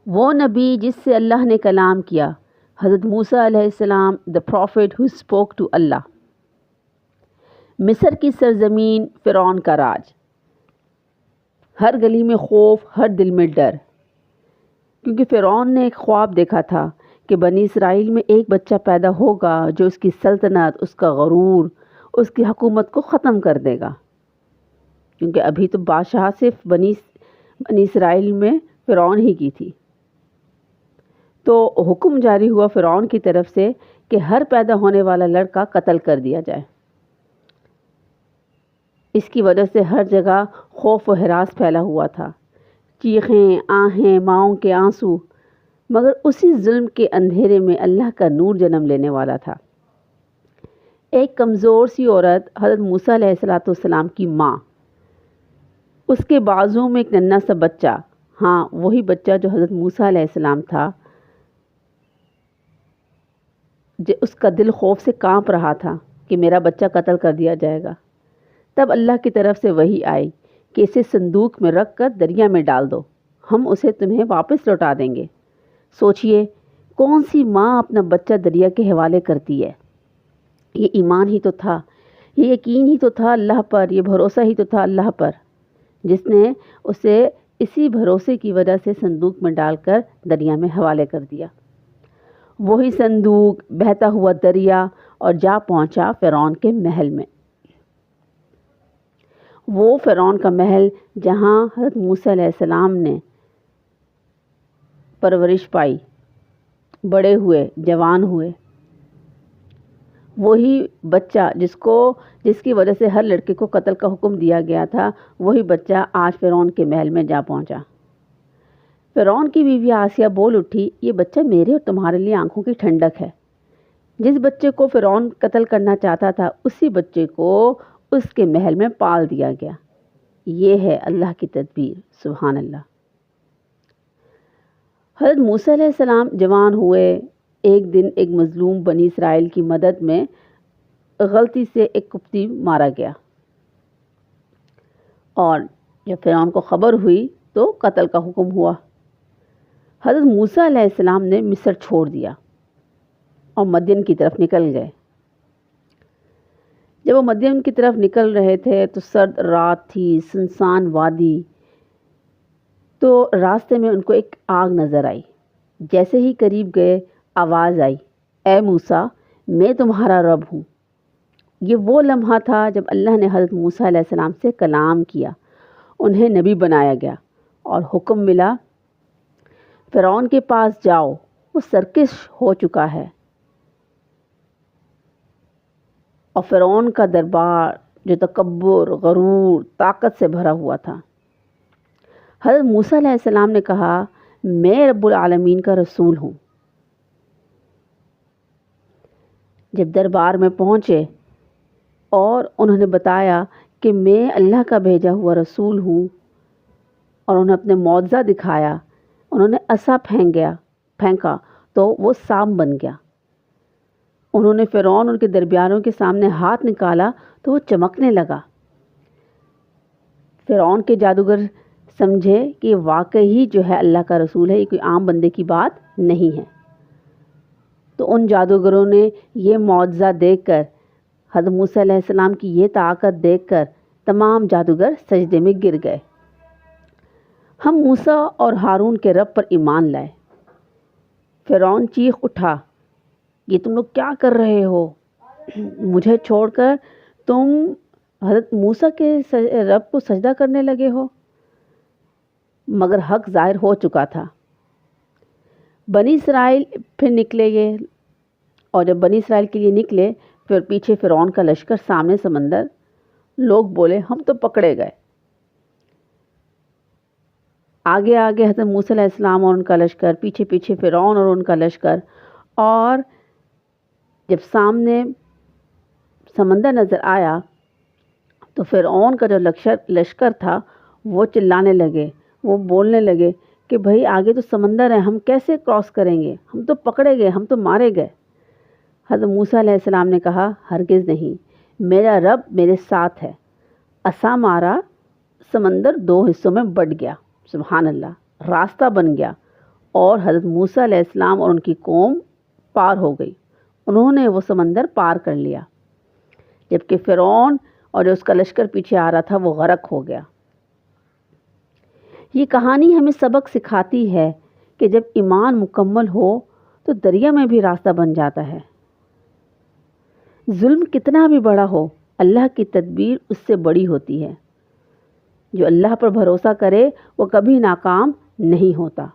وہ نبی جس سے اللہ نے کلام کیا، حضرت موسیٰ علیہ السلام، the prophet who spoke to Allah۔ مصر کی سرزمین، فرعون کا راج، ہر گلی میں خوف، ہر دل میں ڈر، کیونکہ فرعون نے ایک خواب دیکھا تھا کہ بنی اسرائیل میں ایک بچہ پیدا ہوگا جو اس کی سلطنت، اس کا غرور، اس کی حکومت کو ختم کر دے گا، کیونکہ ابھی تو بادشاہ صرف بنی اسرائیل میں فرعون ہی کی تھی۔ تو حکم جاری ہوا فرعون کی طرف سے کہ ہر پیدا ہونے والا لڑکا قتل کر دیا جائے۔ اس کی وجہ سے ہر جگہ خوف و ہراس پھیلا ہوا تھا، چیخیں، آہیں، ماؤں کے آنسو، مگر اسی ظلم کے اندھیرے میں اللہ کا نور جنم لینے والا تھا۔ ایک کمزور سی عورت، حضرت موسیٰ علیہ السلام کی ماں، اس کے بازو میں ایک ننھا سا بچہ، ہاں وہی بچہ جو حضرت موسیٰ علیہ السلام تھا، اس کا دل خوف سے کانپ رہا تھا کہ میرا بچہ قتل کر دیا جائے گا۔ تب اللہ کی طرف سے وحی آئی کہ اسے صندوق میں رکھ کر دریا میں ڈال دو، ہم اسے تمہیں واپس لوٹا دیں گے۔ سوچئے کون سی ماں اپنا بچہ دریا کے حوالے کرتی ہے؟ یہ ایمان ہی تو تھا، یہ یقین ہی تو تھا اللہ پر، یہ بھروسہ ہی تو تھا اللہ پر، جس نے اسے اسی بھروسے کی وجہ سے صندوق میں ڈال کر دریا میں حوالے کر دیا۔ وہی صندوق بہتا ہوا دریا اور جا پہنچا فرعون کے محل میں۔ وہ فرعون کا محل جہاں حضرت موسیٰ علیہ السلام نے پرورش پائی، بڑے ہوئے، جوان ہوئے، وہی بچہ جس کی وجہ سے ہر لڑکے کو قتل کا حکم دیا گیا تھا، وہی بچہ آج فرعون کے محل میں جا پہنچا۔ فرعون کی بیوی آسیہ بول اٹھی، یہ بچہ میرے اور تمہارے لیے آنکھوں کی ٹھنڈک ہے۔ جس بچے کو فرعون قتل کرنا چاہتا تھا، اسی بچے کو اس کے محل میں پال دیا گیا۔ یہ ہے اللہ کی تدبیر، سبحان اللہ۔ حضرت موسیٰ علیہ السلام جوان ہوئے۔ ایک دن ایک مظلوم بنی اسرائیل کی مدد میں غلطی سے ایک قبطی مارا گیا، اور جب فرعون کو خبر ہوئی تو قتل کا حکم ہوا۔ حضرت موسیٰ علیہ السلام نے مصر چھوڑ دیا اور مدین کی طرف نکل گئے۔ جب وہ مدین کی طرف نکل رہے تھے تو سرد رات تھی، سنسان وادی، تو راستے میں ان کو ایک آگ نظر آئی۔ جیسے ہی قریب گئے، آواز آئی، اے موسیٰ، میں تمہارا رب ہوں۔ یہ وہ لمحہ تھا جب اللہ نے حضرت موسیٰ علیہ السلام سے کلام کیا، انہیں نبی بنایا گیا اور حکم ملا، فرعون کے پاس جاؤ، وہ سرکش ہو چکا ہے۔ اور فرعون کا دربار جو تکبر، غرور، طاقت سے بھرا ہوا تھا۔ حضرت موسیٰ علیہ السلام نے کہا، میں رب العالمین کا رسول ہوں۔ جب دربار میں پہنچے اور انہوں نے بتایا کہ میں اللہ کا بھیجا ہوا رسول ہوں، اور انہیں اپنے معجزہ دکھایا، انہوں نے عصا پھینکا تو وہ سانپ بن گیا۔ انہوں نے فرعون ان کے درباریوں کے سامنے ہاتھ نکالا تو وہ چمکنے لگا۔ فرعون کے جادوگر سمجھے کہ واقعی جو ہے اللہ کا رسول ہے، یہ کوئی عام بندے کی بات نہیں ہے۔ تو ان جادوگروں نے یہ معجزہ دیکھ کر، حضرت موسیٰ علیہ السلام کی یہ طاقت دیکھ کر، تمام جادوگر سجدے میں گر گئے۔ ہم موسیٰ اور ہارون کے رب پر ایمان لائے۔ فرعون چیخ اٹھا، یہ تم لوگ کیا کر رہے ہو؟ مجھے چھوڑ کر تم حضرت موسیٰ کے رب کو سجدہ کرنے لگے ہو؟ مگر حق ظاہر ہو چکا تھا۔ بنی اسرائیل پھر نکلے یہ، اور جب بنی اسرائیل کے لیے نکلے، پھر پیچھے فرعون کا لشکر، سامنے سمندر۔ لوگ بولے ہم تو پکڑے گئے۔ آگے آگے حضرت موسیٰ علیہ السلام اور ان کا لشکر، پیچھے پیچھے فرعون اور ان کا لشکر، اور جب سامنے سمندر نظر آیا تو فرعون کا جو لشکر تھا وہ چلانے لگے، وہ بولنے لگے کہ بھائی آگے تو سمندر ہے، ہم کیسے کراس کریں گے، ہم تو پکڑے گئے، ہم تو مارے گئے۔ حضرت موسیٰ علیہ السلام نے کہا، ہرگز نہیں، میرا رب میرے ساتھ ہے۔ عصا مارا، سمندر 2 حصوں میں بٹ گیا، سبحان اللہ، راستہ بن گیا، اور حضرت موسیٰ علیہ السلام اور ان کی قوم پار ہو گئی. انہوں نے وہ سمندر پار کر لیا، جبکہ فرعون اور جو اس کا لشکر پیچھے آ رہا تھا وہ غرق ہو گیا. یہ کہانی ہمیں سبق سکھاتی ہے کہ جب ایمان مکمل ہو تو دریا میں بھی راستہ بن جاتا ہے. ظلم کتنا بھی بڑا ہو، اللہ کی تدبیر اس سے بڑی ہوتی ہے. جو اللہ پر بھروسہ کرے وہ کبھی ناکام نہیں ہوتا.